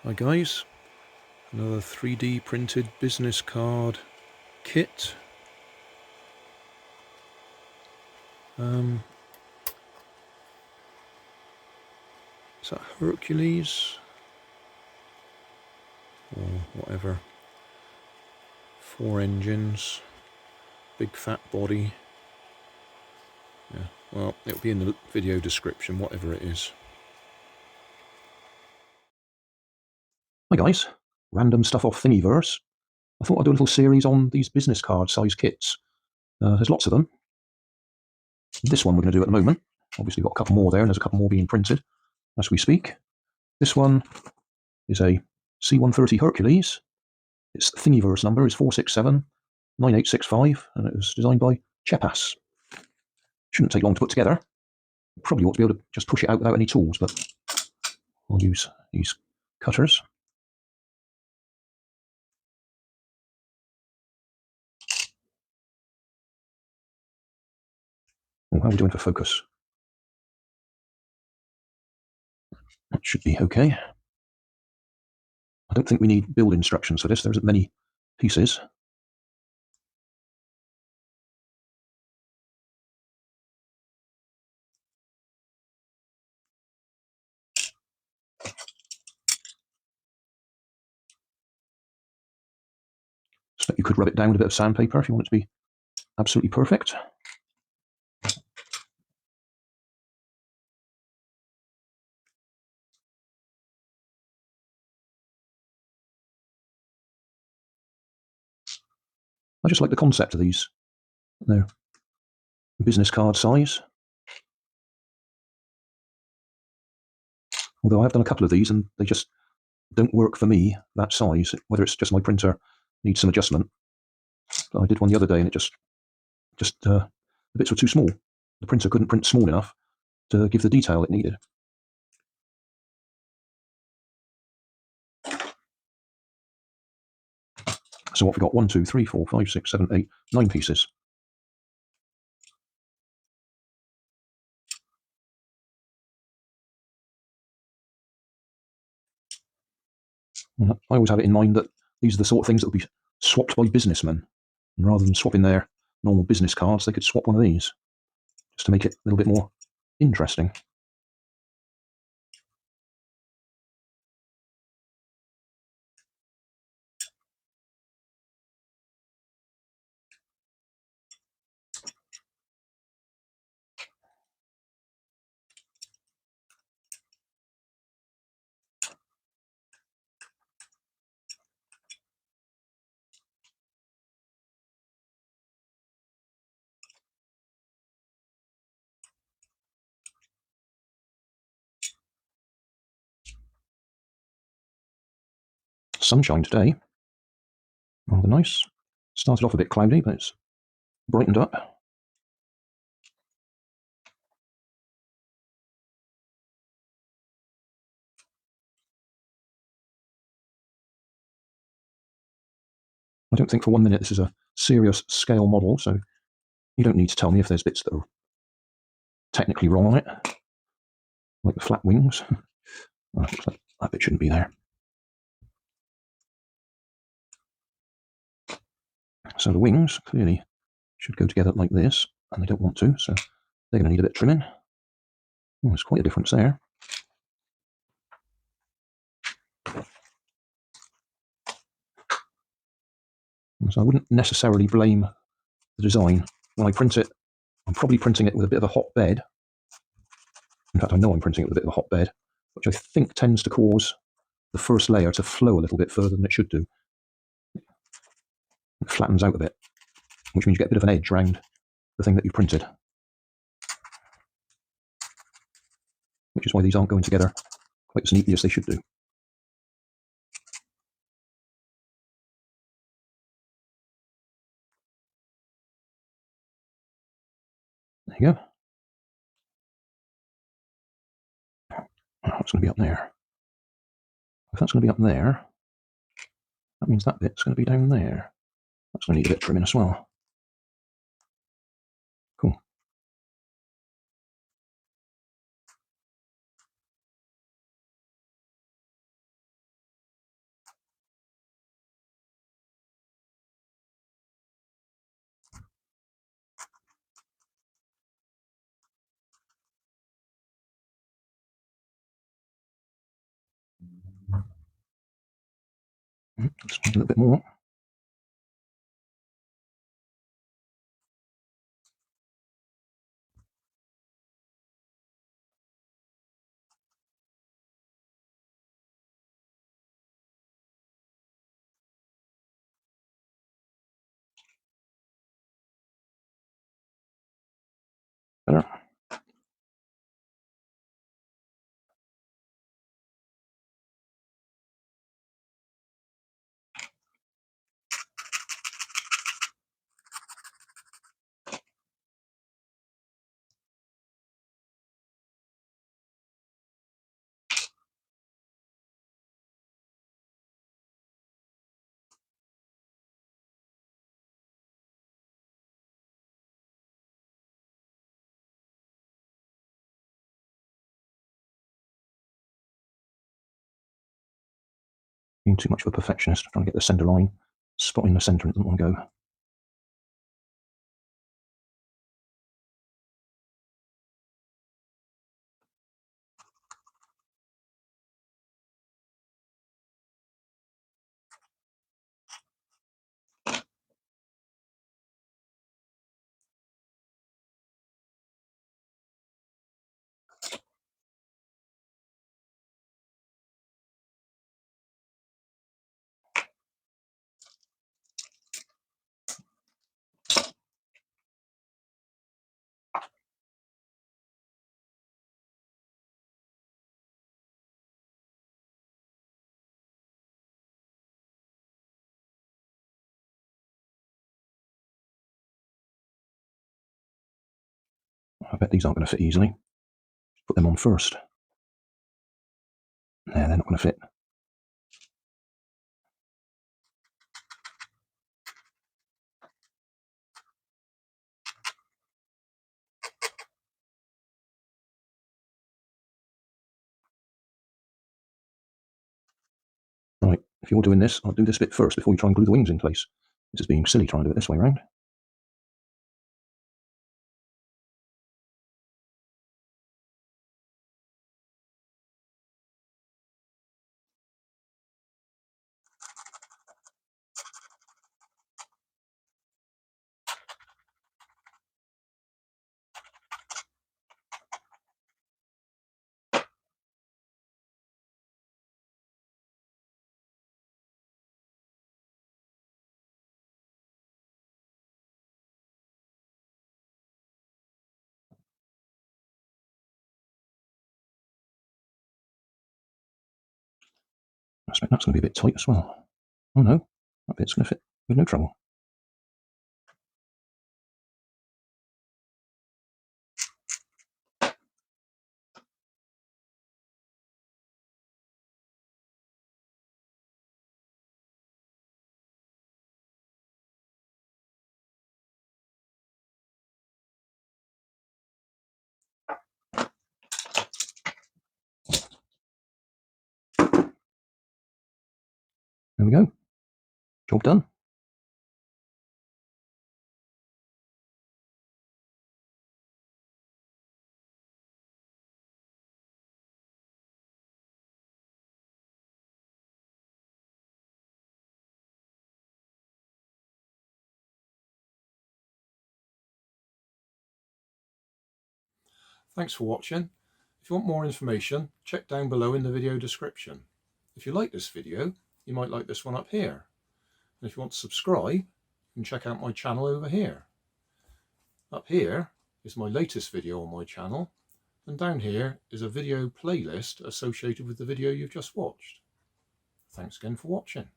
Hi guys, another 3D printed business card kit. Is that Hercules? Or whatever. 4 engines, big fat body. Yeah, well, it'll be in the video description, whatever it is. Hi guys, random stuff off Thingiverse. I thought I'd do a little series on these business card size kits. There's lots of them. This one we're going to do at the moment. Obviously got a couple more there, and there's a couple more being printed as we speak. This one is a C-130 Hercules. Its Thingiverse number is 4679865, and it was designed by Chepas. Shouldn't take long to put together. Probably ought to be able to just push it out without any tools, but I'll use these cutters. Oh, how are we doing for focus? That should be okay. I don't think we need build instructions for this. There isn't many pieces. So you could rub it down with a bit of sandpaper if you want it to be absolutely perfect. I just like the concept of these. They're business card size. Although I have done a couple of these and they just don't work for me, that size, whether it's just my printer needs some adjustment. But I did one the other day and it just the bits were too small. The printer couldn't print small enough to give the detail it needed. So what we got? 1, 2, 3, 4, 5, 6, 7, 8, 9 pieces. I always have it in mind that these are the sort of things that will be swapped by businessmen. And rather than swapping their normal business cards, they could swap one of these just to make it a little bit more interesting. Sunshine today. Rather nice. Started off a bit cloudy, but it's brightened up. I don't think for 1 minute this is a serious scale model, so you don't need to tell me if there's bits that are technically wrong on it, like the flat wings. That bit shouldn't be there. So the wings clearly should go together like this, and they don't want to, so they're going to need a bit of trimming. Oh, there's quite a difference there. So I wouldn't necessarily blame the design. When I print it, I'm probably printing it with a bit of a hot bed. In fact, I know I'm printing it with a bit of a hot bed, which I think tends to cause the first layer to flow a little bit further than it should do. It flattens out a bit, which means you get a bit of an edge around the thing that you've printed. Which is why these aren't going together quite as neatly as they should do. There you go. That's going to be up there. If that's going to be up there, that means that bit's going to be down there. That's going to need a bit of trimming as well. Cool. Just a little bit more. Better. Being too much of a perfectionist, trying to get the centre line, spot in the centre, and it doesn't want to go. I bet these aren't going to fit easily. Put them on first. Nah, they're not going to fit. Right, if you're doing this, I'll do this bit first before you try and glue the wings in place. This is being silly trying to do it this way around. I expect that's going to be a bit tight as well. Oh no, that bit's going to fit with no trouble. There we go. Job done. Thanks for watching. If you want more information, check down below in the video description. If you like this video, you might like this one up here. And if you want to subscribe, you can check out my channel over here. Up here is my latest video on my channel, and down here is a video playlist associated with the video you've just watched. Thanks again for watching.